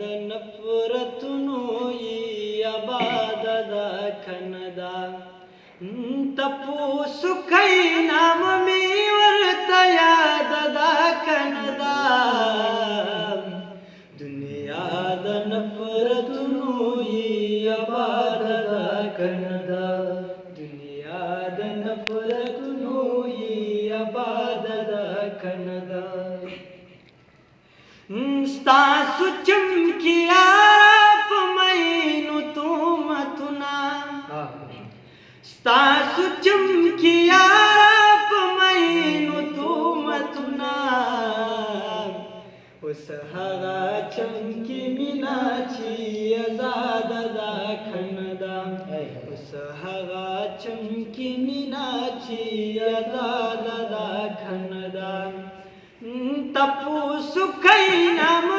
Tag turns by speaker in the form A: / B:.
A: د نفرتونو یې آباد ده کنه ده تپوسو کوي نام مې ورته یاد ده کنه ده دنیا د نفرتونو یې آباد ده کنه ده دنیا د نفرتونو یې آباد ده کنه ده ستاسو چمکیارا په مینو تومتونه ستاسو چمکیارا په مینو تومتونه اوس هغه چمکي مینا چې ازاده ده کنه ده اوس هغه چمکي مینا چې ازاده ده کنه ده تپوسو کوي نام